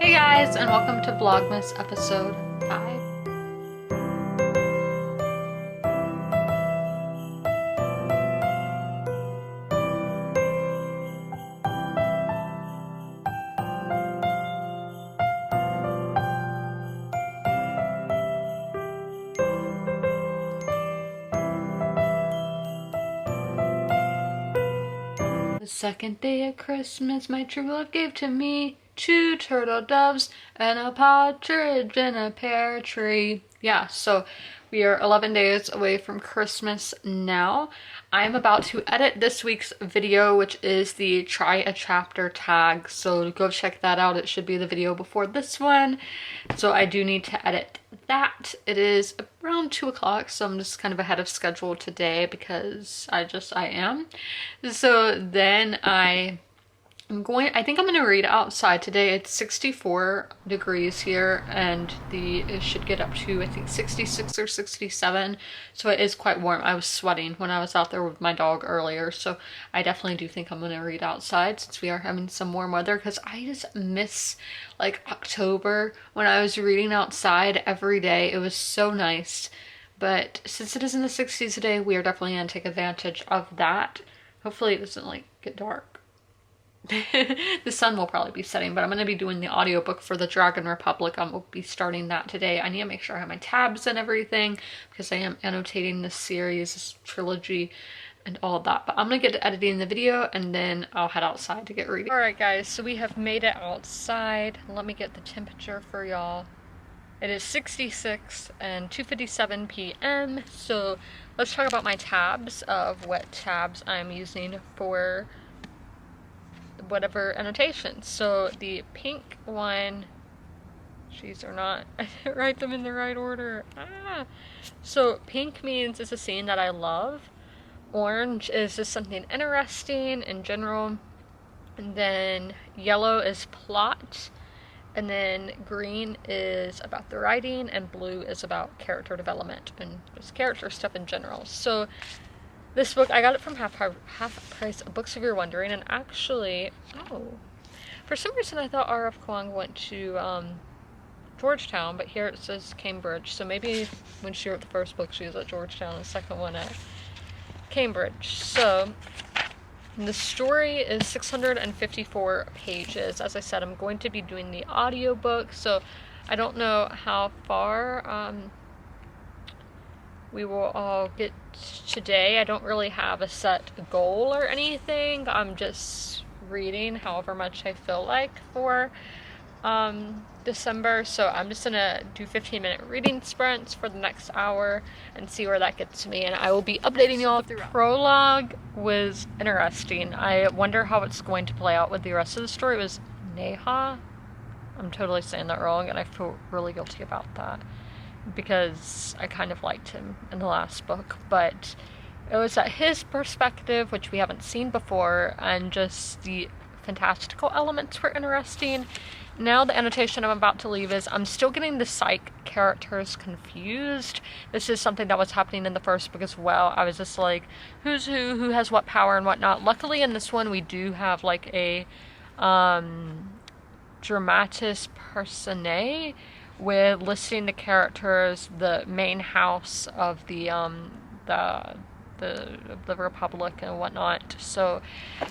Hey guys, and welcome to Vlogmas episode 5. The second day of Christmas, my true love gave to me 2 turtle doves and a partridge in a pear tree. Yeah, so we are 11 days away from Christmas now. I'm about to edit this week's video, which is the try a chapter tag. So go check that out. It should be the video before this one. So I do need to edit that. It is around 2 o'clock, so I'm just kind of ahead of schedule today because I am. So then I think I'm gonna read outside today. It's 64 degrees here, and it should get up to I think 66 or 67, so it is quite warm. I was sweating when I was out there with my dog earlier, so I definitely do think I'm gonna read outside since we are having some warm weather, because I just miss like October when I was reading outside every day. It was so nice. But since it is in the 60s today, we are definitely gonna take advantage of that. Hopefully it doesn't like get dark. The sun will probably be setting, but I'm going to be doing the audiobook for the Dragon Republic. I will be starting that today. I need to make sure I have my tabs and everything because I am annotating this series, this trilogy, and all of that. But I'm going to get to editing the video and then I'll head outside to get reading. Alright guys, so we have made it outside. Let me get the temperature for y'all. It is 66 and 2:57 p.m. So let's talk about my tabs of what tabs I'm using for whatever annotations. So the pink one, these are not, I didn't write them in the right order. So pink means it's a scene that I love. Orange is just something interesting in general. And then yellow is plot. And then green is about the writing, and blue is about character development and just character stuff in general. So this book, I got it from half price books if you're wondering, and actually, for some reason I thought R.F. Kuang went to Georgetown, but here it says Cambridge, so maybe when she wrote the first book she was at Georgetown, the second one at Cambridge. So the story is 654 pages. As I said, I'm going to be doing the audiobook, so I don't know how far we will all get today. I don't really have a set goal or anything. I'm just reading however much I feel like for December. So I'm just gonna do 15-minute reading sprints for the next hour and see where that gets me. And I will be updating y'all throughout. Prologue was interesting. I wonder how it's going to play out with the rest of the story. It was Neha. I'm totally saying that wrong, and I feel really guilty about that, because I kind of liked him in the last book, but it was at his perspective, which we haven't seen before, and just the fantastical elements were interesting. Now the annotation I'm about to leave is I'm still getting the psych characters confused. This is something that was happening in the first book as well. I was just like, who's who has what power and whatnot. Luckily in this one we do have like a dramatis personae with listing the characters, the main house of the Republic and whatnot. So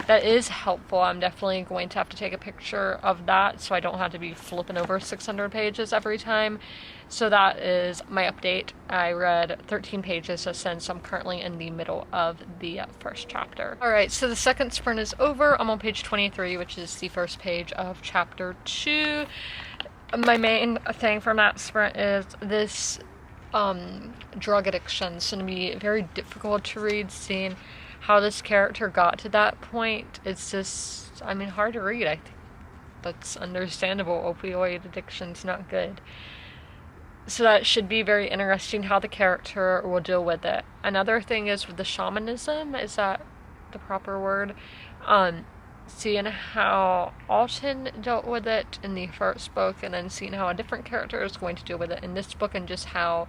that is helpful. I'm definitely going to have to take a picture of that so I don't have to be flipping over 600 pages every time. So that is my update. I read 13 pages since I'm currently in the middle of the first chapter. Alright, so the second sprint is over. I'm on page 23, which is the first page of chapter 2. My main thing from that sprint is this drug addiction. It's going to be very difficult to read, seeing how this character got to that point. It's just, I mean, hard to read. I think that's understandable. Opioid addiction's not good. So that should be very interesting how the character will deal with it. Another thing is with the shamanism, is that the proper word? Seeing how Alton dealt with it in the first book, and then seeing how a different character is going to deal with it in this book, and just how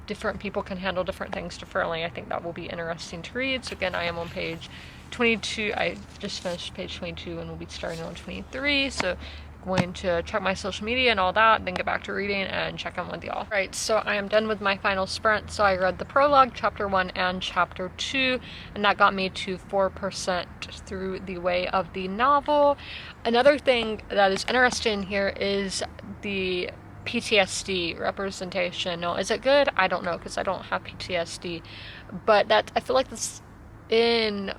different people can handle different things differently. I think that will be interesting to read. So again, I am on page 22. I just finished page 22 and we'll be starting on 23. So going to check my social media and all that, then get back to reading and check in with y'all. Right, so I am done with my final sprint. So I read the prologue, chapter 1 and chapter 2, and that got me to 4% through the way of the novel. Another thing that is interesting here is the PTSD representation. Now, is it good? I don't know, because I don't have PTSD, but that, I feel like this in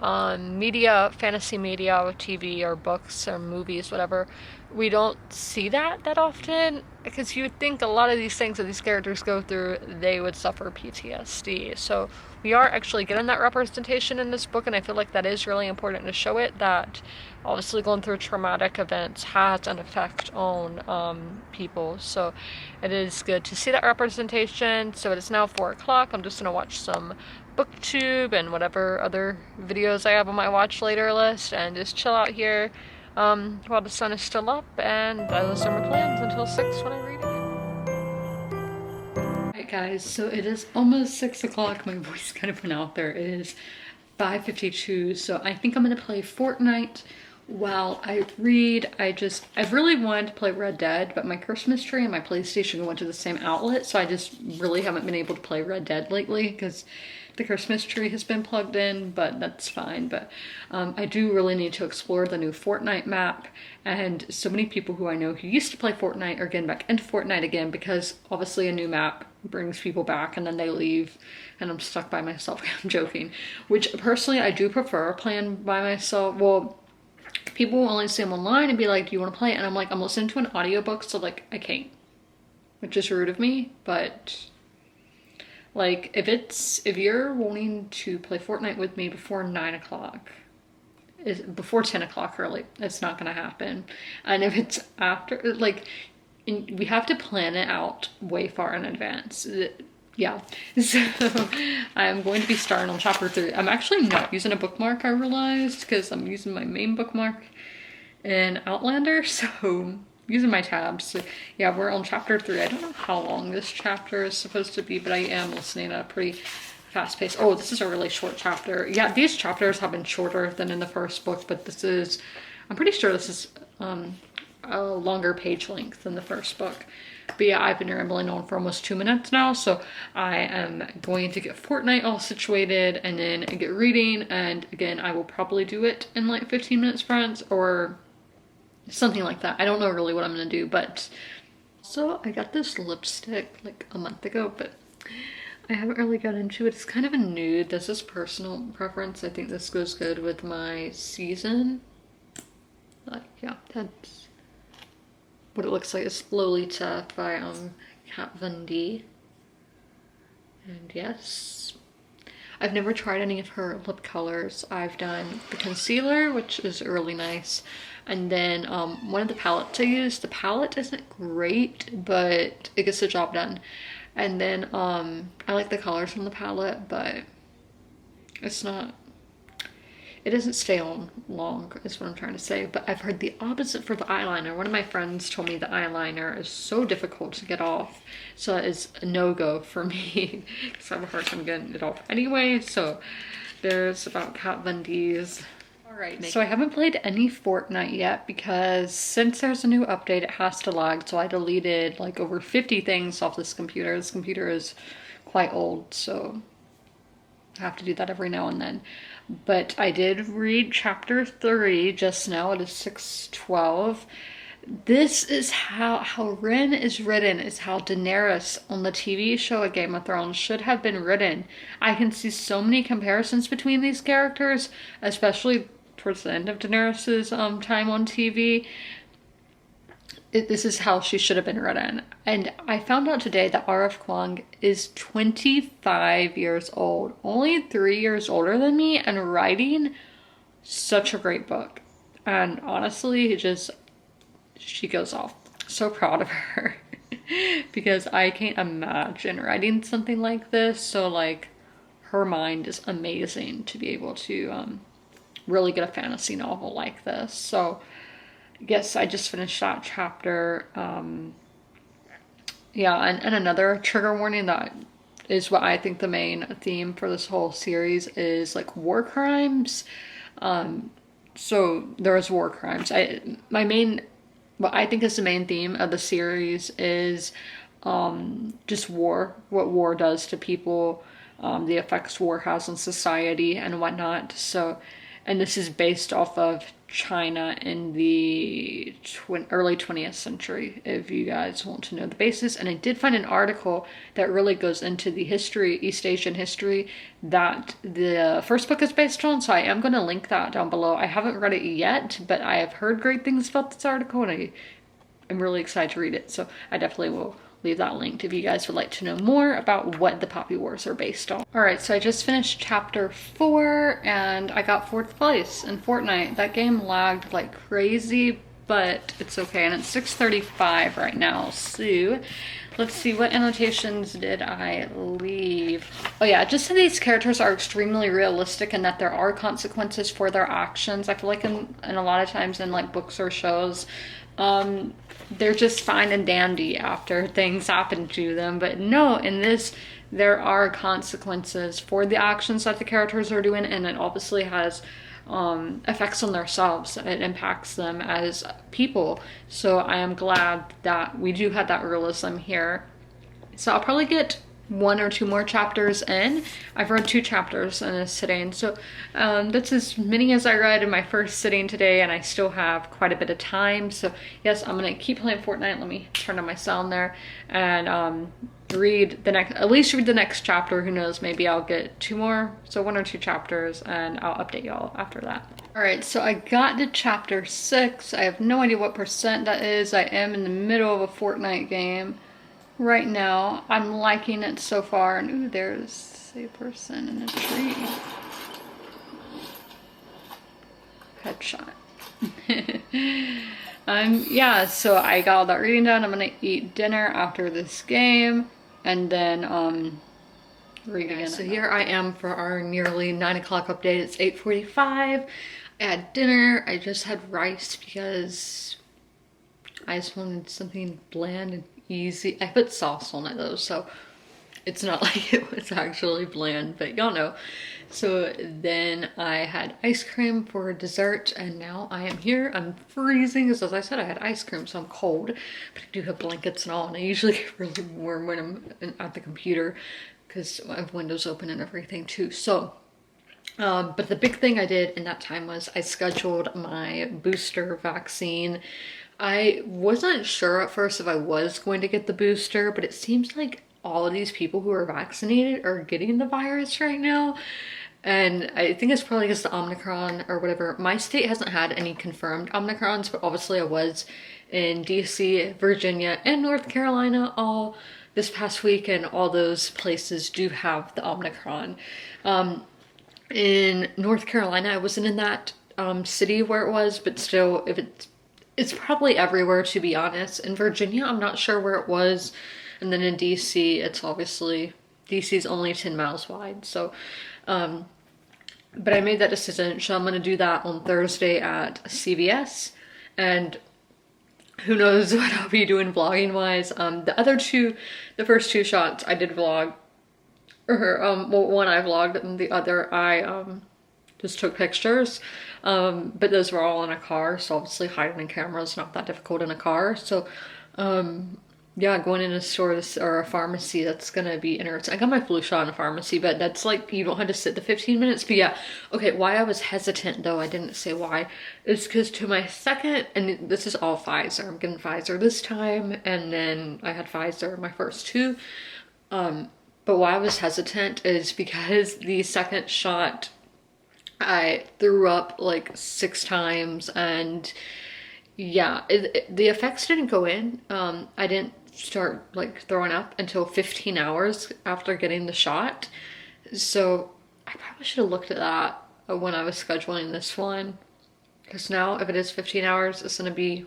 media, fantasy media, TV or books or movies, whatever, we don't see that often, because you would think a lot of these things that these characters go through, they would suffer PTSD. So we are actually getting that representation in this book, and I feel like that is really important to show it, that obviously going through traumatic events has an effect on people. So it is good to see that representation. So it is now 4 o'clock. I'm just gonna watch some booktube and whatever other videos I have on my watch later list and just chill out here while the sun is still up, and those are my plans until 6 when I read again. Alright guys, so it is almost 6 o'clock. My voice kind of went out there. It is 5:52, so I think I'm gonna play Fortnite while I read. I really wanted to play Red Dead, but my Christmas tree and my PlayStation went to the same outlet, so I just really haven't been able to play Red Dead lately because the Christmas tree has been plugged in, but that's fine. But I do really need to explore the new Fortnite map, and so many people who I know who used to play Fortnite are getting back into Fortnite again, because obviously a new map brings people back and then they leave and I'm stuck by myself. I'm joking. Which personally I do prefer playing by myself. Well, people will only see them online and be like, do you want to play? And I'm like, I'm listening to an audiobook, so like I can't. Which is rude of me, but like if you're wanting to play Fortnite with me before 9 o'clock, before 10 o'clock early, it's not gonna happen. And if it's after, like, we have to plan it out way far in advance. Yeah, so I'm going to be starting on chapter 3. I'm actually not using a bookmark, I realized, because I'm using my main bookmark in Outlander, so using my tabs. So yeah, we're on chapter 3. I don't know how long this chapter is supposed to be, but I am listening at a pretty fast pace. Oh, this is a really short chapter. Yeah, these chapters have been shorter than in the first book, but this is, I'm pretty sure this is a longer page length than the first book. But yeah, I've been rambling on for almost 2 minutes now, so I am going to get Fortnite all situated and then get reading, and again, I will probably do it in like 15 minutes, friends, or something like that. I don't know really what I'm gonna do, but so I got this lipstick like a month ago, but I haven't really got into it. It's kind of a nude. This is personal preference. I think this goes good with my season. Like, yeah, that's what it looks like. It's Lolita by Kat Von D. And yes, I've never tried any of her lip colors. I've done the concealer, which is really nice, and then one of the palettes I use. The palette isn't great, but it gets the job done. And then I like the colors from the palette, but it's not, it doesn't stay on long, is what I'm trying to say. But I've heard the opposite for the eyeliner. One of my friends told me the eyeliner is so difficult to get off, so that is a no-go for me because I have a hard time getting it off anyway. So there's about Kat Von D's. Alright, so I haven't played any Fortnite yet because since there's a new update, it has to lag. So I deleted like over 50 things off this computer. This computer is quite old, so I have to do that every now and then. But I did read chapter 3 just now. It is 6:12. This is how Ren is written, is how Daenerys on the TV show of Game of Thrones should have been written. I can see so many comparisons between these characters, especially towards the end of Daenerys's time on TV. This is how she should have been written. And I found out today that R.F. Kuang is 25 years old, only 3 years older than me, and writing such a great book. And honestly, she goes off. So proud of her because I can't imagine writing something like this. So like, her mind is amazing to be able to really get a fantasy novel like this. So yes, I just finished that chapter. Yeah, and another trigger warning that is what I think the main theme for this whole series is, like, war crimes. So there's war crimes. My main what I think is the main theme of the series is just war, what war does to people, the effects war has on society and whatnot. So, and this is based off of China in the early 20th century, if you guys want to know the basis. And I did find an article that really goes into the history, East Asian history, that the first book is based on. So I am going to link that down below. I haven't read it yet, but I have heard great things about this article, and I'm really excited to read it. So I definitely will leave that linked if you guys would like to know more about what the Poppy Wars are based on. All right, so I just finished chapter 4 and I got 4th place in Fortnite. That game lagged like crazy, but it's okay. And it's 6:35 right now. So let's see, what annotations did I leave? Oh yeah, just that these characters are extremely realistic and that there are consequences for their actions. I feel like in a lot of times in like books or shows, they're just fine and dandy after things happen to them. But no, in this, there are consequences for the actions that the characters are doing, and it obviously has effects on themselves. It impacts them as people. So I am glad that we do have that realism here. So I'll probably get 1 or 2 more chapters in. I've read 2 chapters in a sitting, so that's as many as I read in my first sitting today, and I still have quite a bit of time. So yes, I'm gonna keep playing Fortnite. Let me turn on my sound there and read the next, at least read the next chapter. Who knows, maybe I'll get 2 more, so 1 or 2 chapters, and I'll update y'all after that. All right, so I got to chapter 6. I have no idea what percent that is. I am in the middle of a Fortnite game right now. I'm liking it so far, and ooh, there's a person in a tree. Headshot. Yeah, so I got all that reading done. I'm gonna eat dinner after this game, and then read again. So here I am for our nearly 9 o'clock update. It's 8:45. I had dinner. I just had rice because I just wanted something bland and easy. I put sauce on it though, so it's not like it was actually bland, but y'all know. So then I had ice cream for dessert, and now I am here. I'm freezing because, as I said, I had ice cream, so I'm cold, but I do have blankets and all, and I usually get really warm when I'm at the computer because I have windows open and everything too. So but the big thing I did in that time was I scheduled my booster vaccine. I wasn't sure at first if I was going to get the booster, but it seems like all of these people who are vaccinated are getting the virus right now. And I think it's probably because the Omicron or whatever. My state hasn't had any confirmed Omicrons, but obviously I was in DC, Virginia, and North Carolina all this past week, and all those places do have the Omicron. In North Carolina, I wasn't in that city where it was, but still, if it's probably everywhere, to be honest. In Virginia, I'm not sure where it was. And then in DC, it's obviously, DC's only 10 miles wide. So, but I made that decision. So I'm going to do that on Thursday at CVS. And who knows what I'll be doing vlogging wise. The first 2 shots I did vlog. Well, one I vlogged and the other I just took pictures. But those were all in a car, so obviously hiding a camera is not that difficult in a car. So yeah, going in a store or a pharmacy, that's gonna be interesting. I got my flu shot in a pharmacy, but that's like, you don't have to sit the 15 minutes. But yeah, okay, why I was hesitant though, I didn't say why, is because to my second, and this is all Pfizer, I'm getting Pfizer this time, and then I had Pfizer my first 2. But why I was hesitant is because the second shot, I threw up like 6 times, and yeah, the effects didn't go in. I didn't start like throwing up until 15 hours after getting the shot. So I probably should have looked at that when I was scheduling this one. Because now if it is 15 hours, it's gonna be,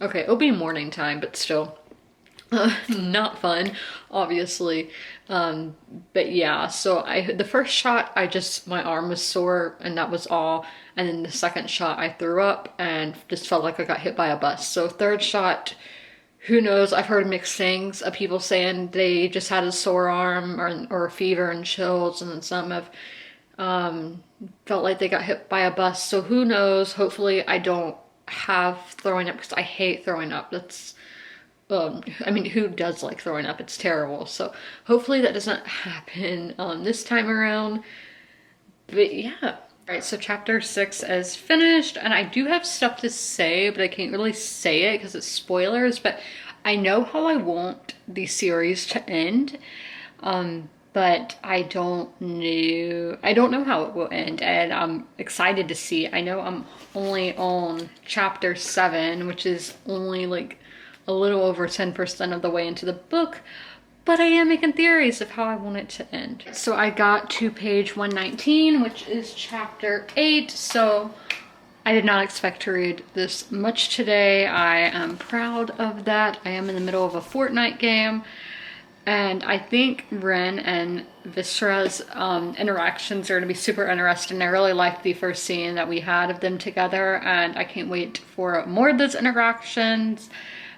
okay, it'll be morning time, but still. Not fun, obviously. But yeah, so the first shot, my arm was sore and that was all. And then the second shot, I threw up and just felt like I got hit by a bus. So third shot, who knows? I've heard mixed things of people saying they just had a sore arm or a fever and chills, and then some have felt like they got hit by a bus. So who knows? Hopefully I don't have throwing up, because I hate throwing up. That's I mean, who does like throwing up? It's terrible. So hopefully that doesn't happen this time around. But yeah. All right, so chapter 6 is finished, and I do have stuff to say, but I can't really say it because it's spoilers. But I know how I want the series to end, but I don't know how it will end, and I'm excited to see. I know I'm only on chapter 7, which is only like a little over 10% of the way into the book, but I am making theories of how I want it to end. So I got to page 119, which is chapter 8. So I did not expect to read this much today. I am proud of that. I am in the middle of a Fortnite game, and I think Ren and Viscera's interactions are going to be super interesting. I really liked the first scene that we had of them together, and I can't wait for more of those interactions.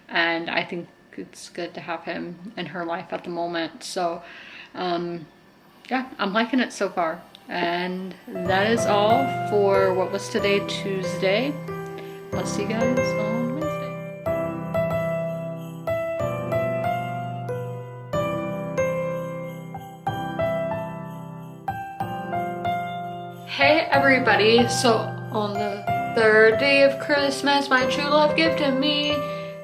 And I think it's good to have him in her life at the moment. So yeah, I'm liking it so far. And that is all for what was today, Tuesday. I'll see you guys on Wednesday. Hey everybody, so on the 3rd day of Christmas, my true love gave to me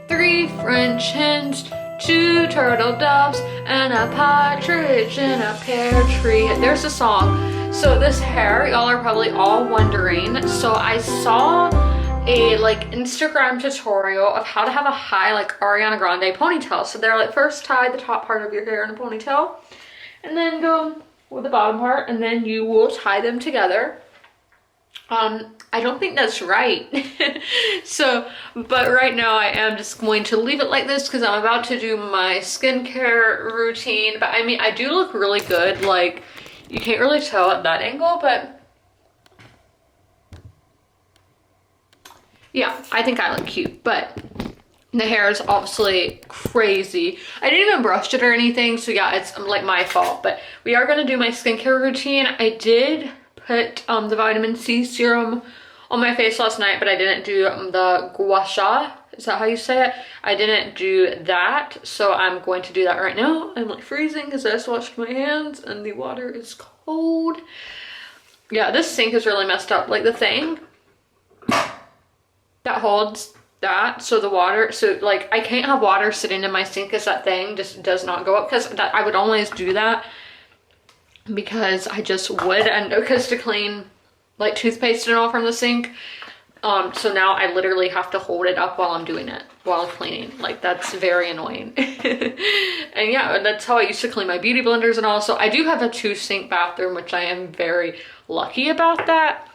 3 French hens, 2 turtle doves, and a partridge in a pear tree. There's a song. So this hair, y'all are probably all wondering. So I saw a like Instagram tutorial of how to have a high like Ariana Grande ponytail. So they're like, first tie the top part of your hair in a ponytail, and then go with the bottom part, and then you will tie them together. I don't think that's right. So, but right now I am just going to leave it like this because I'm about to do my skincare routine. But I mean, I do look really good. Like, you can't really tell at that angle, but yeah, I think I look cute. But the hair is obviously crazy. I didn't even brush it or anything, so yeah, it's like my fault. But we are gonna do my skincare routine. I did put the vitamin C serum on my face last night, but I didn't do the gua sha. Is that how you say it? I didn't do that, so I'm going to do that right now. I'm like freezing because I just washed my hands and the water is cold. Yeah, this sink is really messed up. Like the thing that holds that, so the water, so like I can't have water sitting in my sink because that thing just does not go up, because I would always do that because I just would, and because to clean like toothpaste and all from the sink, so now I literally have to hold it up while I'm doing it, while cleaning. Like, that's very annoying. And yeah, that's how I used to clean my beauty blenders and all. So I do have a 2-sink bathroom, which I am very lucky about that.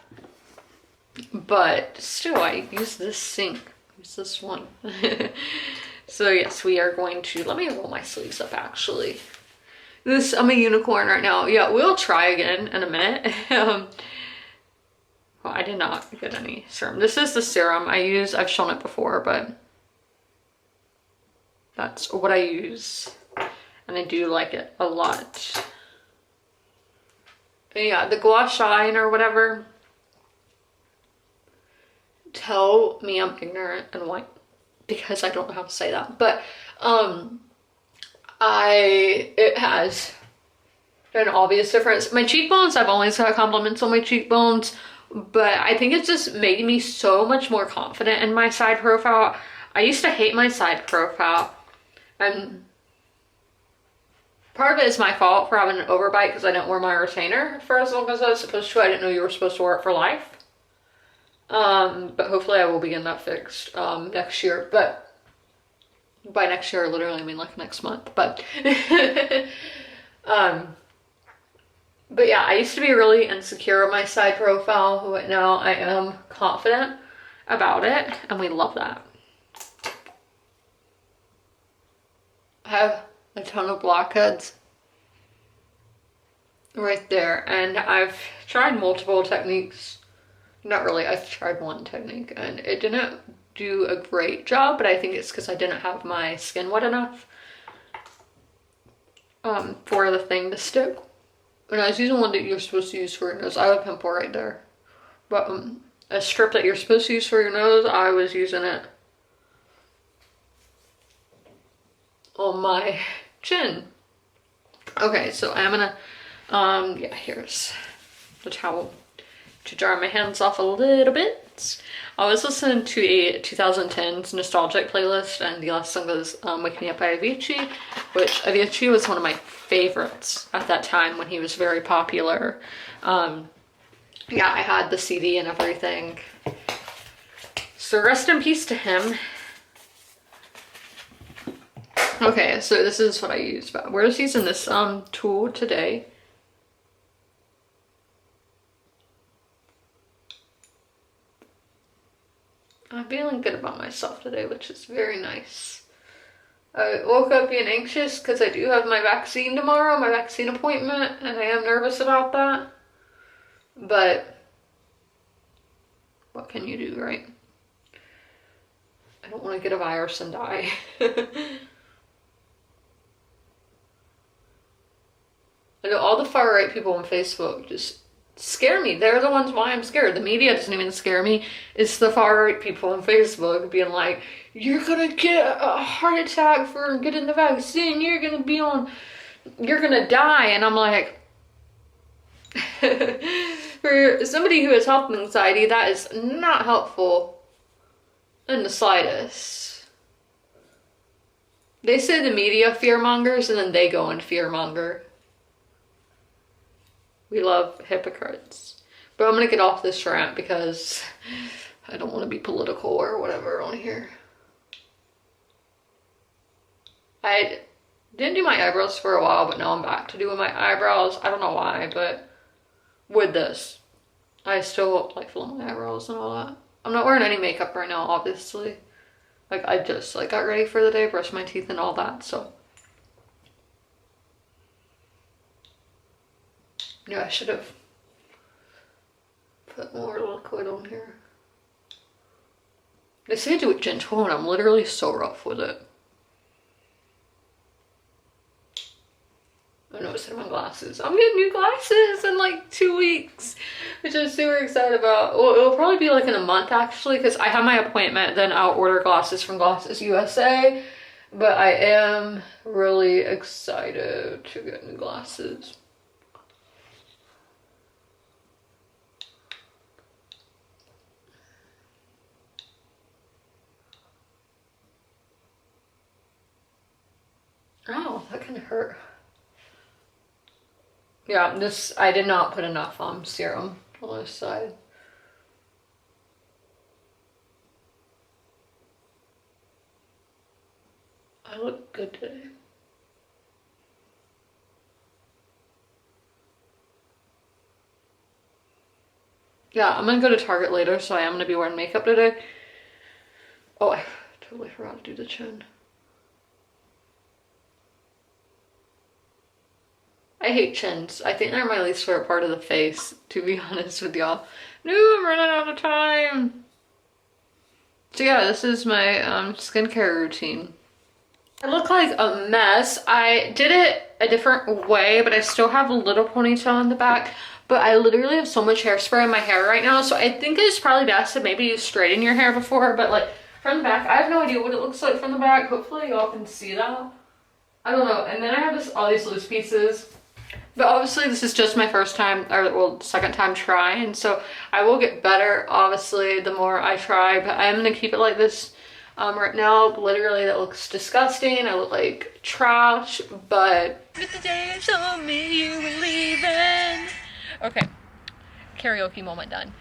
But still, I use this sink. Use this one. So yes, we are going to, let me roll my sleeves up actually. I'm a unicorn right now. Yeah, we'll try again in a minute. Well, I did not get any serum. This is the serum I use. I've shown it before, but that's what I use. And I do like it a lot. But yeah, the Gua Shine or whatever. Tell me I'm ignorant and white because I don't know how to say that. But it has an obvious difference. My cheekbones, I've always got compliments on my cheekbones, but I think it's just made me so much more confident in my side profile. I used to hate my side profile, and part of it is my fault for having an overbite because I didn't wear my retainer for as long as I was supposed to. I didn't know you were supposed to wear it for life. But hopefully I will be getting that fixed next year. But by next year, literally I mean like next month. But but yeah, I used to be really insecure of my side profile, but now I am confident about it, and we love that. I have a ton of blackheads right there, and I've tried multiple techniques. Not really, I've tried one technique and it didn't do a great job, but I think it's because I didn't have my skin wet enough for the thing to stick. And I was using one that you're supposed to use for your nose. I have a pimple right there. But a strip that you're supposed to use for your nose. I was using it on my chin. Okay, so I'm gonna, yeah, here's the towel to dry my hands off a little bit. I was listening to a 2010s nostalgic playlist, and the last song was Wake Me Up by Avicii, which Avicii was one of my favorites at that time when he was very popular. Yeah, I had the CD and everything. So rest in peace to him. Okay, so this is what I used, but we're just using this tool today. I'm feeling good about myself today, which is very nice. I woke up being anxious because I do have my vaccine tomorrow, my vaccine appointment, and I am nervous about that. But what can you do, right? I don't want to get a virus and die. I know all the far right people on Facebook just scare me. They're the ones why I'm scared. The media doesn't even scare me. It's the far right people on Facebook being like, you're gonna get a heart attack for getting the vaccine. You're gonna die. And I'm like, for somebody who has health anxiety, that is not helpful in the slightest. They say the media fearmongers, and then they go and fearmonger. We love hypocrites. But I'm gonna get off this rant because I don't want to be political or whatever on here. I didn't do my eyebrows for a while, but now I'm back to doing my eyebrows. I don't know why, but with this, I still like filling my eyebrows and all that. I'm not wearing any makeup right now, obviously. Like, I just got ready for the day, brushed my teeth and all that, so. Yeah, I should have put more liquid on here. They say do it gentle, and I'm literally so rough with it. I noticed in my glasses. I'm getting new glasses in like 2 weeks, which I'm super excited about. Well, it'll probably be like in a month actually, because I have my appointment, then I'll order glasses from Glasses USA. But I am really excited to get new glasses. Oh, that kind of hurt. Yeah, I did not put enough serum on this side. I look good today. Yeah, I'm gonna go to Target later, so I am gonna be wearing makeup today. Oh, I totally forgot to do the chin. I hate chins. I think they're my least favorite part of the face, to be honest with y'all. No, I'm running out of time. So yeah, this is my skincare routine. I look like a mess. I did it a different way, but I still have a little ponytail in the back. But I literally have so much hairspray in my hair right now, so I think it's probably best to maybe you straighten your hair before, but like from the back, I have no idea what it looks like from the back. Hopefully y'all can see that. I don't know. And then I have all these loose pieces. But obviously this is just my first time, or well, second time trying, so I will get better, obviously, the more I try, but I'm going to keep it like this right now. Literally, that looks disgusting. I look like trash, but... With the day told me you were leaving. Okay, karaoke moment done.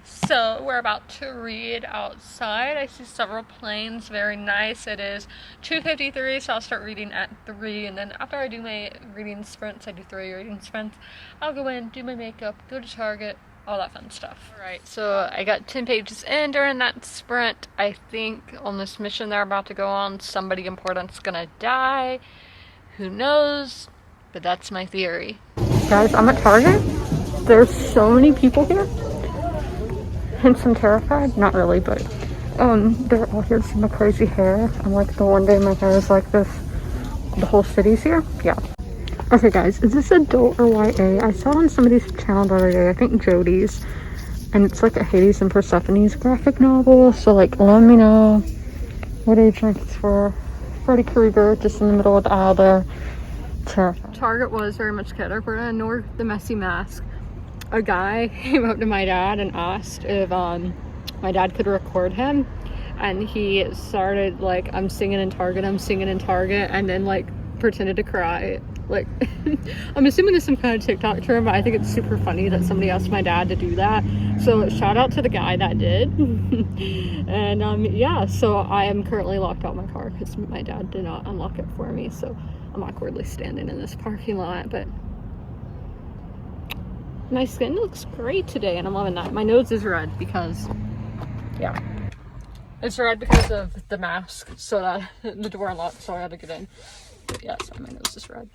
So we're about to read outside. I see several planes, very nice. It is 2:53, so I'll start reading at 3, and then after I do my reading sprints, I do 3 reading sprints, I'll go in, do my makeup, go to Target, all that fun stuff. Alright, so I got 10 pages in during that sprint. I think on this mission they're about to go on, somebody important's gonna die. Who knows? But that's my theory. Guys, I'm at Target. There's so many people here. Hence I'm terrified. Not really, but they're all here to see my crazy hair. I'm like, the one day my hair is like this, the whole city's here. Yeah. Okay guys, is this adult or YA? I saw on somebody's channel the other day, I think Jody's, And it's like a Hades and Persephone's graphic novel. So like, let me know what age rank it's for. Freddy Krueger, just in the middle of the aisle there. Terrifying. Target was very much kid. We're gonna ignore the messy mask. A guy came up to my dad and asked if my dad could record him, and he started like, I'm singing in Target, and then like pretended to cry. Like, I'm assuming there's some kind of TikTok term, but I think it's super funny that somebody asked my dad to do that. So shout out to the guy that did. And yeah, so I am currently locked out of my car because my dad did not unlock it for me. So I'm awkwardly standing in this parking lot, but my skin looks great today and I'm loving that. My nose is red because, yeah, it's red because of the mask, so that the door unlocked, so I had to get in. But yeah, so my nose is red.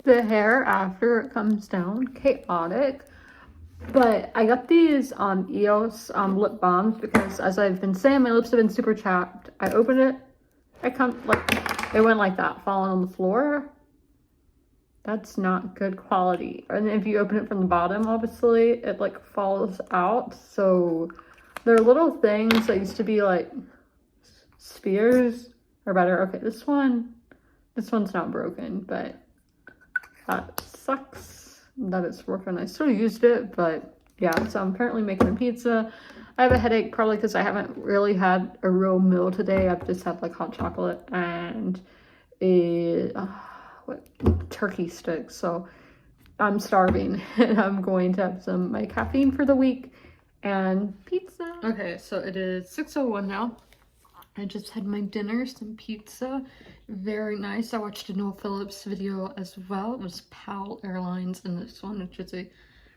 The hair after it comes down, chaotic. But I got these EOS lip balms because, as I've been saying, my lips have been super chapped. I opened it, it went like that, falling on the floor. That's not good quality. And if you open it from the bottom, obviously, it like falls out. So they're little things that used to be like spheres or better. Okay, this one's not broken, but that sucks that it's broken. I still used it, but yeah, so I'm currently making a pizza. I have a headache probably because I haven't really had a real meal today. I've just had like hot chocolate and turkey sticks. So I'm starving and I'm going to have my caffeine for the week and pizza. Okay, so it is 6:01 now. I just had my dinner, some pizza. Very nice. I watched a Noel Phillips video as well. It was PAL Airlines in this one, which is a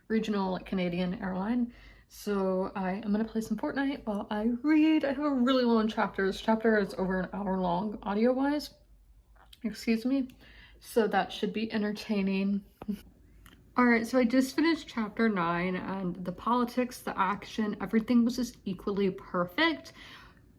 regional like Canadian airline. So I am gonna play some Fortnite while I read. I have a really long chapter. This chapter is over an hour long audio-wise. Excuse me. So that should be entertaining. Alright, so I just finished chapter 9 and the politics, the action, everything was just equally perfect.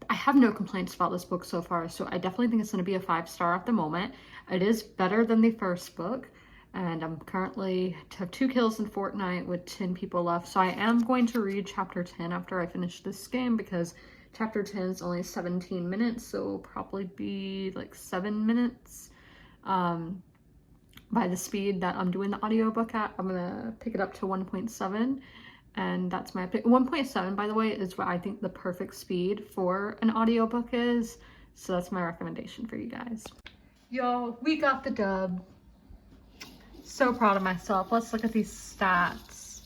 I have no complaints about this book so far, so I definitely think it's going to be a 5-star at the moment. It is better than the first book, and I'm currently have 2 kills in Fortnite with 10 people left, so I am going to read chapter 10 after I finish this game because chapter 10 is only 17 minutes, so it'll probably be like 7 minutes. By the speed that I'm doing the audiobook at, I'm gonna pick it up to 1.7. And that's my update. 1.7, by the way, is what I think the perfect speed for an audiobook is. So that's my recommendation for you guys. Y'all, we got the dub. So proud of myself. Let's look at these stats.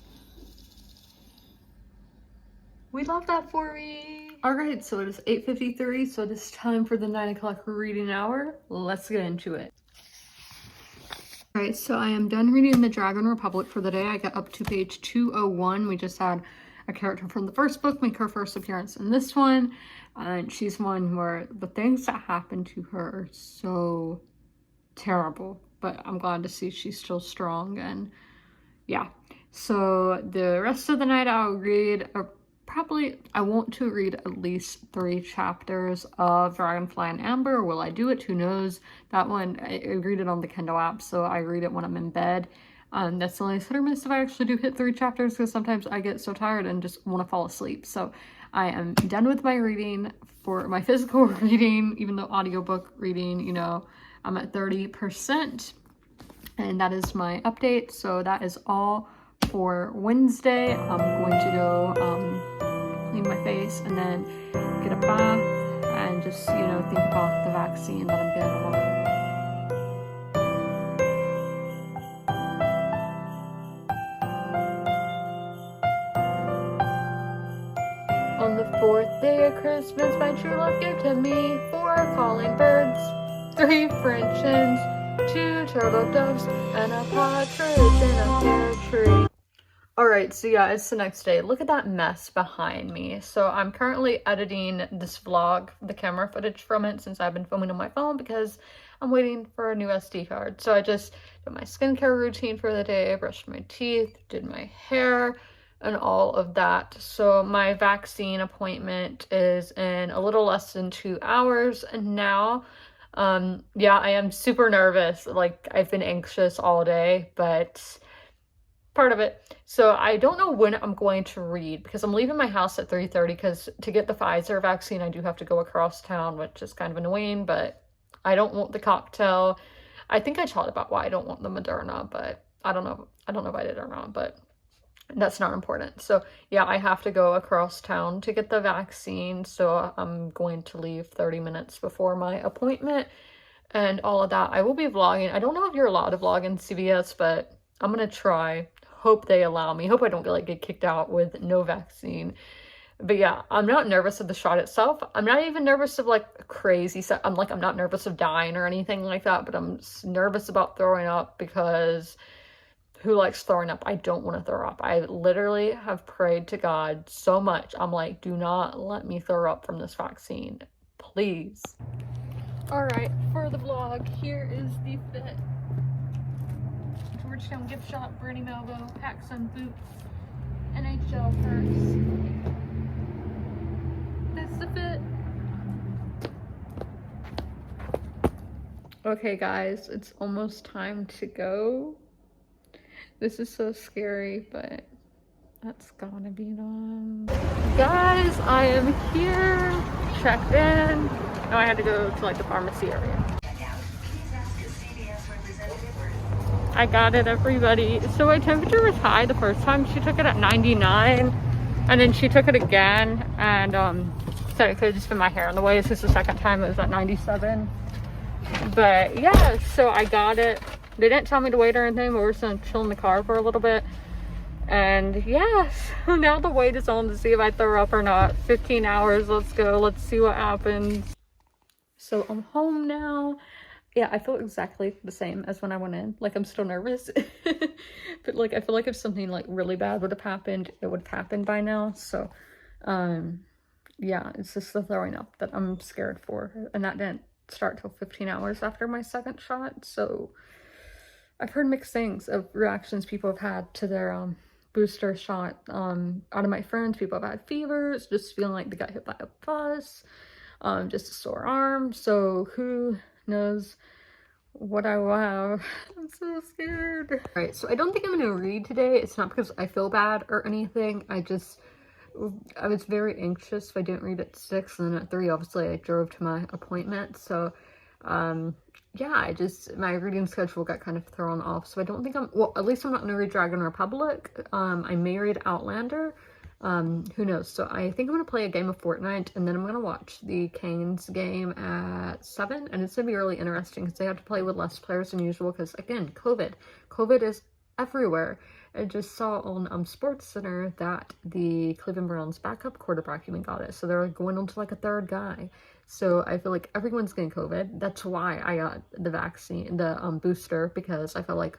We love that for me. All right, so it is 8:53, so it is time for the 9 o'clock reading hour. Let's get into it. All right, so I am done reading The Dragon Republic for the day. I got up to page 201. We just had a character from the first book make her first appearance in this one. And she's one where the things that happened to her are so terrible. But I'm glad to see she's still strong. And yeah, so the rest of the night I'll read I want to read at least 3 chapters of Dragonfly and Amber. Will I do it? Who knows? That one, I read it on the Kindle app, so I read it when I'm in bed. That's the only hit or miss if I actually do hit 3 chapters, because sometimes I get so tired and just want to fall asleep. So I am done with my reading for my physical reading, even though audiobook reading, you know, I'm at 30%. And that is my update. So that is all for Wednesday. I'm going to go clean my face and then get a bath and just, you know, think about the vaccine that I'm getting. On the 4th day of Christmas, my true love gave to me 4 calling birds, 3 French hens, 2 turtle doves, and a partridge in a pear tree. Alright, so yeah, it's the next day. Look at that mess behind me. So I'm currently editing this vlog, the camera footage from it, since I've been filming on my phone because I'm waiting for a new SD card. So I just did my skincare routine for the day, brushed my teeth, did my hair, and all of that. So my vaccine appointment is in a little less than 2 hours now. Yeah, I am super nervous. Like, I've been anxious all day, but part of it. So I don't know when I'm going to read because I'm leaving my house at 3:30 because to get the Pfizer vaccine, I do have to go across town, which is kind of annoying, but I don't want the cocktail. I think I talked about why I don't want the Moderna, but I don't know. I don't know if I did or not, but that's not important. So yeah, I have to go across town to get the vaccine. So I'm going to leave 30 minutes before my appointment and all of that. I will be vlogging. I don't know if you're allowed to vlog in CVS, but I'm gonna try. Hope they allow me. Hope I don't get kicked out with no vaccine. But yeah, I'm not nervous of the shot itself. I'm not even nervous of like crazy stuff. I'm not nervous of dying or anything like that, but I'm nervous about throwing up because who likes throwing up? I don't want to throw up. I literally have prayed to God so much. I'm like, do not let me throw up from this vaccine, please. All right, for the vlog, here is the fit. Georgetown gift shop, Bernie Melville, PacSun boots, NHL purse. That's the fit. Okay guys, it's almost time to go. This is so scary, but that's gonna be done. Guys, I am here, checked in. Now I had to go to like the pharmacy area. I got it, everybody. So my temperature was high the first time. She took it at 99, and then she took it again, and said it could have just been my hair in the way. This is the second time it was at 97. But yeah, so I got it. They didn't tell me to wait or anything, but we're just gonna chill in the car for a little bit. And yeah, so now the wait is on to see if I throw up or not. 15 hours, let's go. Let's see what happens. So I'm home now. Yeah, I feel exactly the same as when I went in. Like, I'm still nervous. But like, I feel like if something like really bad would have happened, it would have happened by now. So yeah, it's just the throwing up that I'm scared for. And that didn't start till 15 hours after my second shot. So I've heard mixed things of reactions people have had to their booster shot. Out of my friends, people have had fevers, just feeling like they got hit by a bus, just a sore arm. So who knows what I will have. I'm so scared. All right, so I don't think I'm gonna read today. It's not because I feel bad or anything. I was very anxious if I didn't read at 6, and then at 3 obviously I drove to my appointment. So yeah, my reading schedule got kind of thrown off. So I don't think well, at least I'm not gonna read Dragon Republic. I may read Outlander. Who knows? So I think I'm gonna play a game of Fortnite, and then I'm gonna watch the Canes game at 7, and it's gonna be really interesting because they have to play with less players than usual because, again, COVID is everywhere. I just saw on Sports Center that the Cleveland Browns backup quarterback even got it, so they're going on to like a third guy. So I feel like everyone's getting COVID. That's why I got the vaccine, the booster, because I felt like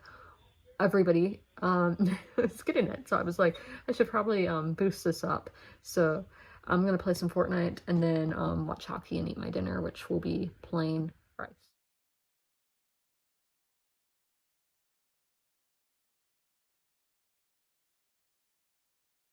everybody is getting it. So I was like, I should probably boost this up. So I'm gonna play some Fortnite and then watch hockey and eat my dinner, which will be plain rice.